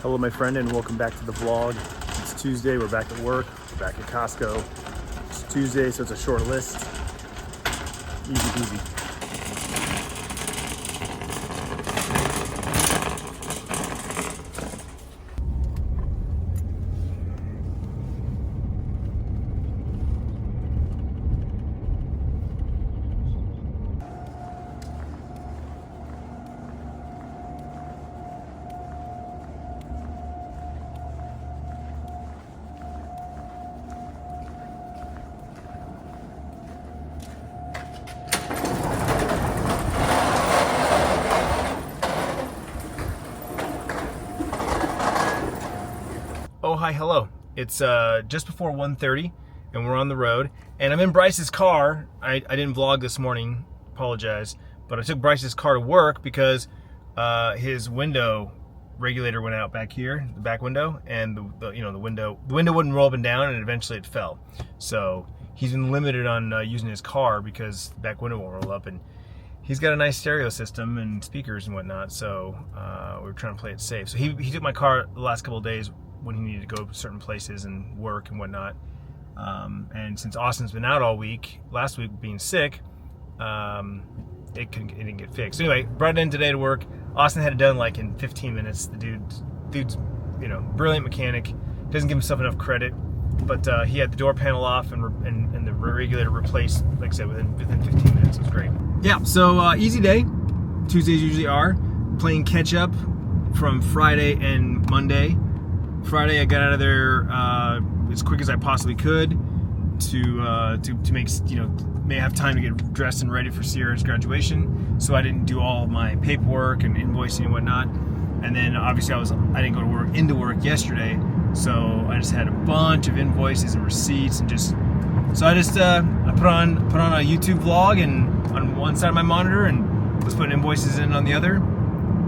Hello my friend and welcome back to the vlog. It's Tuesday, we're back at work, we're back at Costco. It's Tuesday, so it's a short list. Easy peasy. Oh, hi, hello. It's just before 1:30 and we're on the road and I'm in Bryce's car. I didn't vlog this morning, apologize, but I took Bryce's car to work because his window regulator went out back here, the back window, and the window wouldn't roll up and down, and eventually it fell. So he's been limited on using his car because the back window won't roll up, and he's got a nice stereo system and speakers and whatnot, so we were trying to play it safe. So he took my car the last couple of days when he needed to go to certain places and work and whatnot. And since Austin's been out all week, last week being sick, it didn't get fixed. So anyway, brought it in today to work. Austin had it done like in 15 minutes. The dude's brilliant mechanic. Doesn't give himself enough credit, but he had the door panel off and the regulator replaced, like I said, within 15 minutes. It was great. Yeah, so easy day. Tuesdays usually are. Playing catch up from Friday and Monday. Friday I got out of there as quick as I possibly could to make, may have time to get dressed and ready for Sierra's graduation. So I didn't do all of my paperwork and invoicing and whatnot. And then obviously I didn't go into work yesterday, so I just had a bunch of invoices and receipts and I put on a YouTube vlog and on one side of my monitor and was putting invoices in on the other.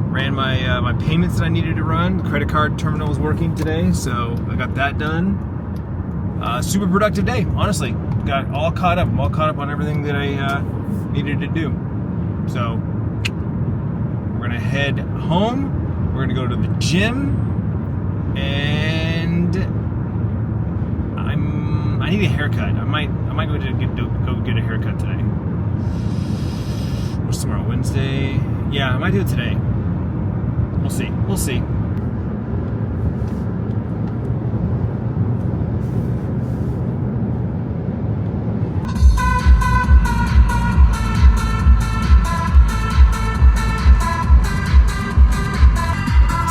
Ran my payments that I needed to run. The credit card terminal was working today, so I got that done. Super productive day, honestly. Got all caught up. I'm all caught up on everything that I needed to do. So we're gonna head home. We're gonna go to the gym, and I need a haircut. I might go get a haircut today. What's tomorrow? Wednesday. Yeah, I might do it today. We'll see.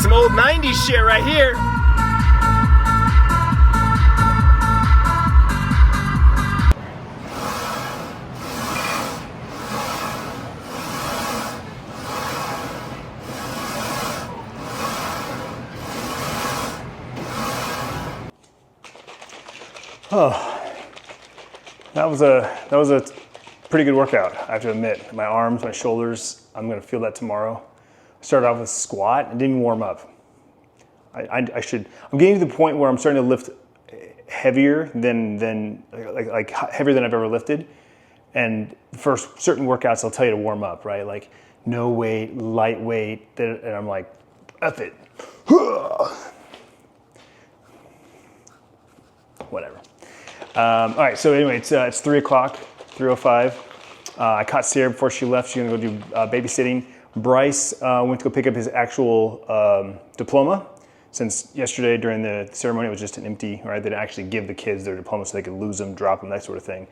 Some old 90s shit right here. Oh, that was a pretty good workout, I have to admit. My arms, my shoulders, I'm gonna feel that tomorrow. I started off with a squat and didn't even warm up. I'm getting to the point where I'm starting to lift heavier than heavier than I've ever lifted. And for certain workouts, I'll tell you to warm up, right? Like no weight, lightweight, and I'm like, F it. Whatever. All right, so anyway, it's 3 o'clock, 3:05. I caught Sierra before she left. She's gonna go do babysitting. Bryce went to go pick up his actual diploma, since yesterday during the ceremony it was just an empty, right? They didn't actually give the kids their diploma so they could lose them, drop them, that sort of thing.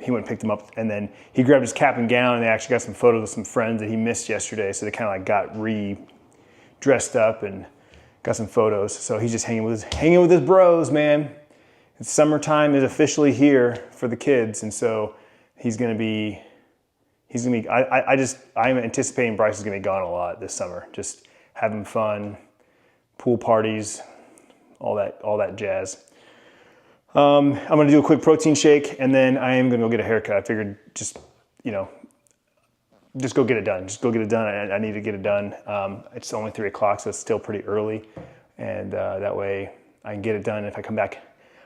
He went and picked them up, and then he grabbed his cap and gown, and they actually got some photos of some friends that he missed yesterday, so they kind of like got re-dressed up and got some photos. So he's just hanging with his bros, man. It's summertime is officially here for the kids, and so I'm anticipating Bryce is gonna be gone a lot this summer, just having fun, pool parties, all that jazz. I'm gonna do a quick protein shake, and then I am gonna go get a haircut. I figured just go get it done. Just go get it done. I need to get it done. It's only 3 o'clock, so it's still pretty early, and that way I can get it done. If I come back,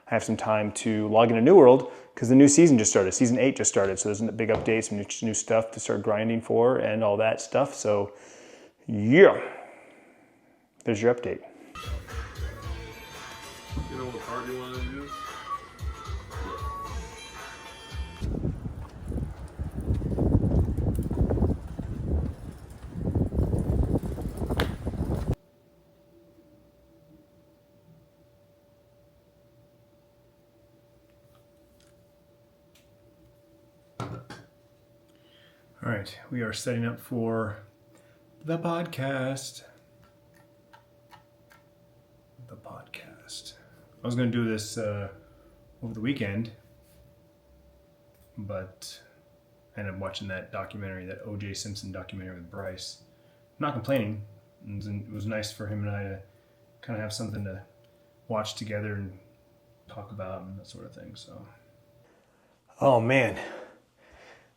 I have some time to log into New World because the new season just started. Season 8 just started, so there's a big update, some new stuff to start grinding for, and all that stuff. So yeah, there's your update. know what card you want to use? All right, we are setting up for the podcast. I was going to do this over the weekend, but I ended up watching that documentary, that O.J. Simpson documentary with Bryce. I'm not complaining. It was nice for him and I to kind of have something to watch together and talk about and that sort of thing. So, oh man,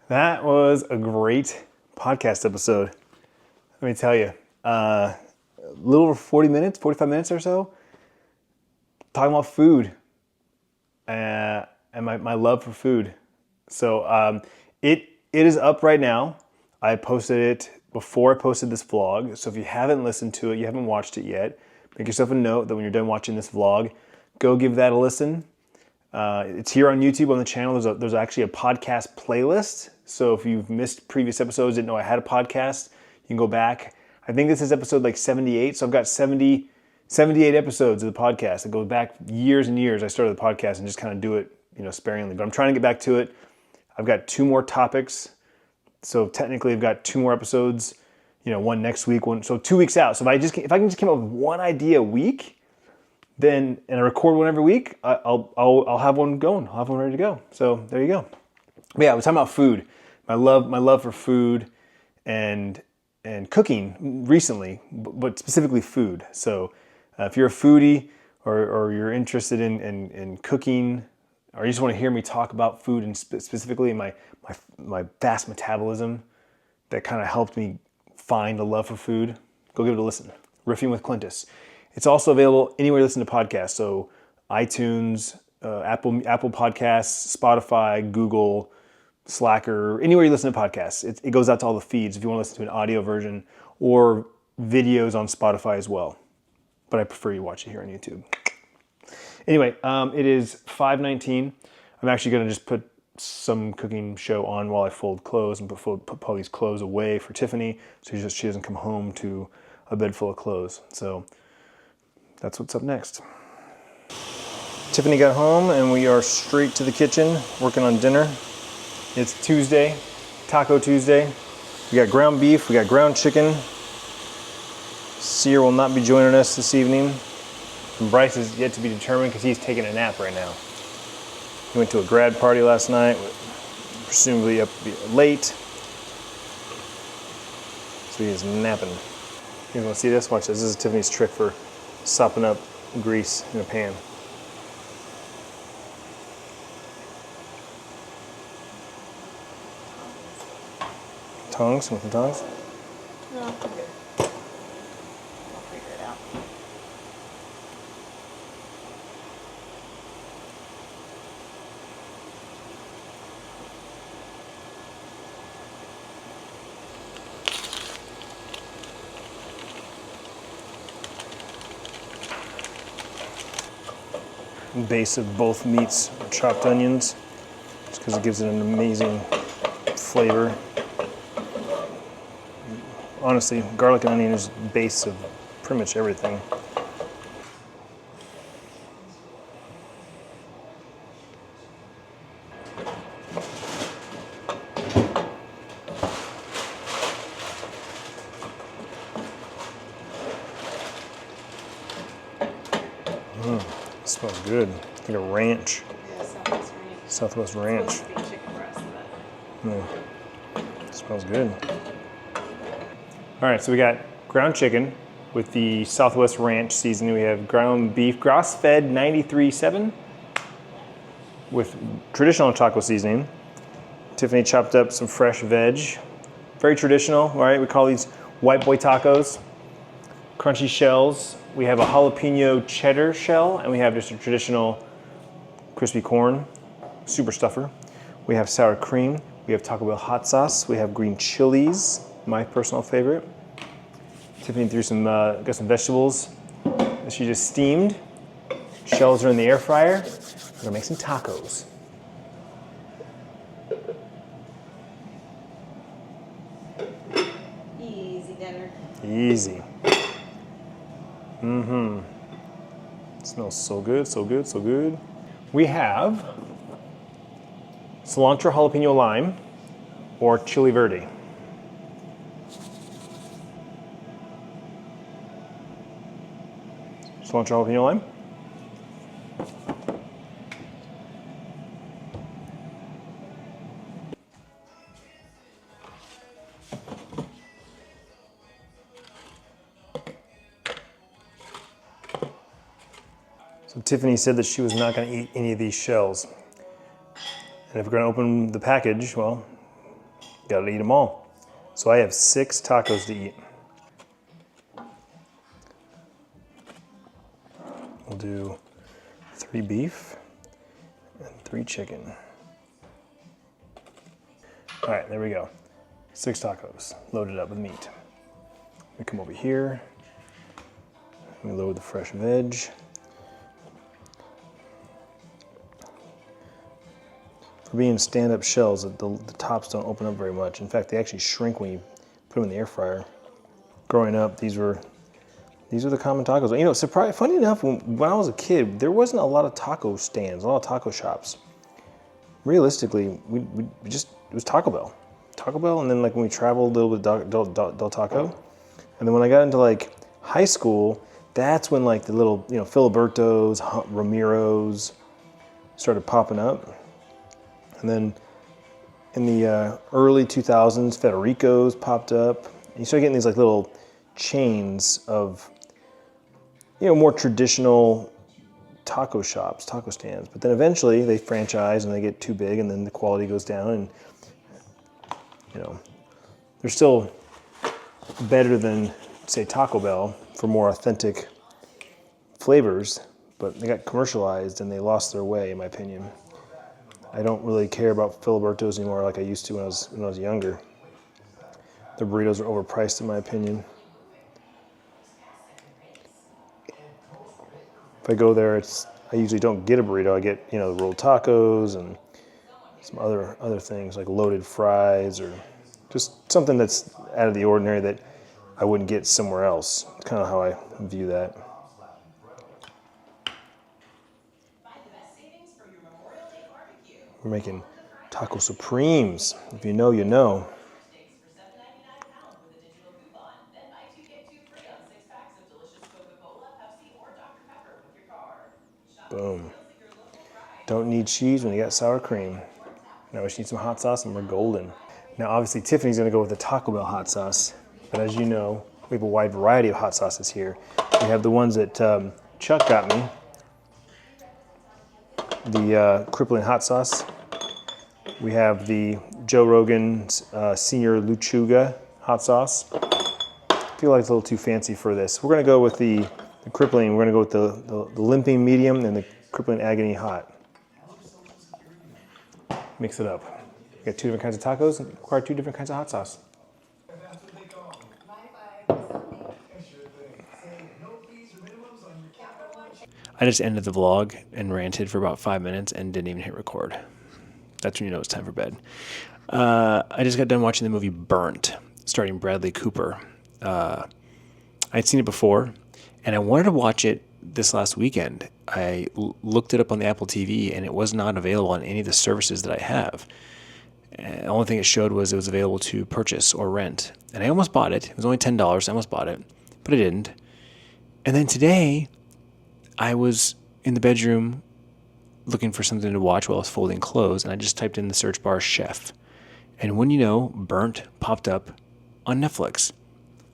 that was a great podcast episode. Let me tell you, a little over 45 minutes or so, talking about food and my love for food. So it is up right now. I posted it before I posted this vlog. So if you haven't listened to it, you haven't watched it yet, make yourself a note that when you're done watching this vlog, go give that a listen. It's here on YouTube on the channel. There's actually a podcast playlist. So if you've missed previous episodes, didn't know I had a podcast, you can go back. I think this is episode like 78. So I've got 78 episodes of the podcast. It goes back years and years. I started the podcast and just kind of do it, sparingly. But I'm trying to get back to it. I've got 2 more topics. So technically I've got 2 more episodes, one next week, so 2 weeks out. So if I can just come up with one idea a week, and I record one every week, I'll have one going. I'll have one ready to go. So there you go. But yeah, we're talking about food. My love for food and cooking recently, but specifically food. So if you're a foodie or you're interested in cooking, or you just want to hear me talk about food and specifically my fast metabolism that kind of helped me find a love for food, go give it a listen. Riffing with Clintus. It's also available anywhere you listen to podcasts. So iTunes, Apple Podcasts, Spotify, Google, Slacker, anywhere you listen to podcasts. It goes out to all the feeds if you want to listen to an audio version or videos on Spotify as well. But I prefer you watch it here on YouTube. Anyway, it is 5:19. I'm actually going to just put some cooking show on while I fold clothes and put all these clothes away for Tiffany so she doesn't come home to a bed full of clothes. So that's what's up next. Tiffany got home and we are straight to the kitchen working on dinner. It's Tuesday, Taco Tuesday. We got ground beef, we got ground chicken. Sear will not be joining us this evening. And Bryce is yet to be determined because he's taking a nap right now. He went to a grad party last night, presumably up late. So he is napping. You want to see this? Watch this. This is Tiffany's trick for sopping up grease in a pan. Tongs? Want the tongs? No, I'm good. I'll figure it out. Base of both meats are chopped onions, just because it gives it an amazing flavor. Honestly, garlic and onion is the base of pretty much everything. It smells good. Like a ranch. Yeah, Southwest Ranch. Southwest Ranch. It's supposed to be chicken breast, but Smells good. All right, so we got ground chicken with the Southwest Ranch seasoning. We have ground beef, grass-fed 93.7 with traditional taco seasoning. Tiffany chopped up some fresh veg. Very traditional, all right? We call these white boy tacos. Crunchy shells. We have a jalapeno cheddar shell, and we have just a traditional crispy corn, super stuffer. We have sour cream. We have Taco Bell hot sauce. We have green chilies, my personal favorite. Tiffany threw got some vegetables that she just steamed. Shells are in the air fryer. We're gonna make some tacos. Easy dinner. Easy. It smells so good, so good, so good. We have cilantro, jalapeno, lime, or chili verde. Cilantro, jalapeno, lime. So Tiffany said that she was not going to eat any of these shells. And if we're going to open the package, well, got to eat them all. So I have 6 tacos to eat. We'll do 3 beef and 3 chicken. All right, there we go. 6 tacos loaded up with meat. We come over here. We load the fresh veg. For being stand-up shells, the tops don't open up very much. In fact, they actually shrink when you put them in the air fryer. Growing up, these were the common tacos. You know, funny enough, when I was a kid, there wasn't a lot of taco stands, a lot of taco shops. Realistically, it was Taco Bell. Taco Bell, and then like when we traveled a little bit, Del Taco. And then when I got into like high school, that's when like the little, Filiberto's, Ramiro's started popping up. And then in the early 2000s, Federico's popped up. And you start getting these like little chains of, more traditional taco shops, taco stands. But then eventually they franchise and they get too big and then the quality goes down and, they're still better than, say, Taco Bell for more authentic flavors, but they got commercialized and they lost their way, in my opinion. I don't really care about Filiberto's anymore like I used to when I was younger. The burritos are overpriced, in my opinion. If I go there, I usually don't get a burrito. I get, the rolled tacos and some other things like loaded fries or just something that's out of the ordinary that I wouldn't get somewhere else. It's kind of how I view that. We're making taco supremes. If you know, you know. Boom. Don't need cheese when you got sour cream. Now we just need some hot sauce and we're golden. Now obviously Tiffany's gonna go with the Taco Bell hot sauce, but as you know, we have a wide variety of hot sauces here. We have the ones that Chuck got me, the crippling hot sauce. We have the Joe Rogan's Senior Luchuga hot sauce. I feel like it's a little too fancy for this. We're gonna go with the crippling. We're gonna go with the limping medium and the crippling agony hot. Mix it up. We got 2 different kinds of tacos and require 2 different kinds of hot sauce. I just ended the vlog and ranted for about 5 minutes and didn't even hit record. That's when you know it's time for bed. I just got done watching the movie Burnt, starring Bradley Cooper. I'd seen it before, and I wanted to watch it this last weekend. I looked it up on the Apple TV, and it was not available on any of the services that I have. The only thing it showed was it was available to purchase or rent. And I almost bought it. It was only $10. I almost bought it, but I didn't. And then today, I was in the bedroom looking for something to watch while I was folding clothes, and I just typed in the search bar chef. And when you know, Burnt popped up on Netflix.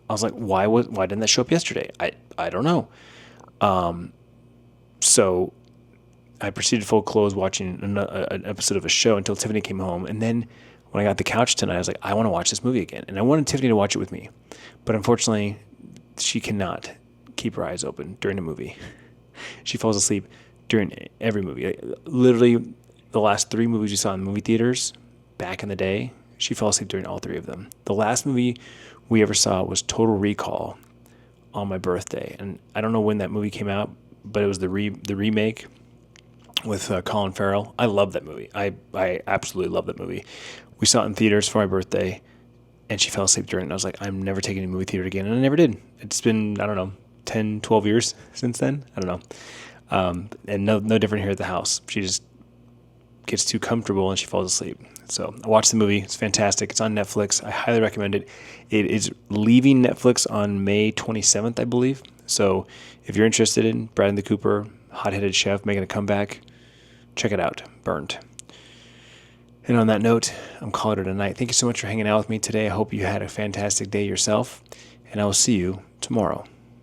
I was like, why didn't that show up yesterday? I don't know. So I proceeded to fold clothes watching an episode of a show until Tiffany came home. And then when I got the couch tonight, I was like, I want to watch this movie again. And I wanted Tiffany to watch it with me. But unfortunately, she cannot keep her eyes open during a movie. She falls asleep during every movie. Literally, the last 3 movies you saw in movie theaters back in the day, she fell asleep during all 3 of them. The last movie we ever saw was Total Recall on my birthday. And I don't know when that movie came out, but it was the remake with Colin Farrell. I love that movie. I absolutely love that movie. We saw it in theaters for my birthday, and she fell asleep during it. And I was like, I'm never taking a movie theater again. And I never did. It's been, I don't know, 10, 12 years since then. I don't know. And no different here at the house. She just gets too comfortable and she falls asleep. So I watched the movie. It's fantastic. It's on Netflix. I highly recommend it. It is leaving Netflix on May 27th, I believe. So if you're interested in Bradley Cooper, hot-headed chef making a comeback, check it out. Burned. And on that note, I'm calling it a night. Thank you so much for hanging out with me today. I hope you had a fantastic day yourself, and I will see you tomorrow.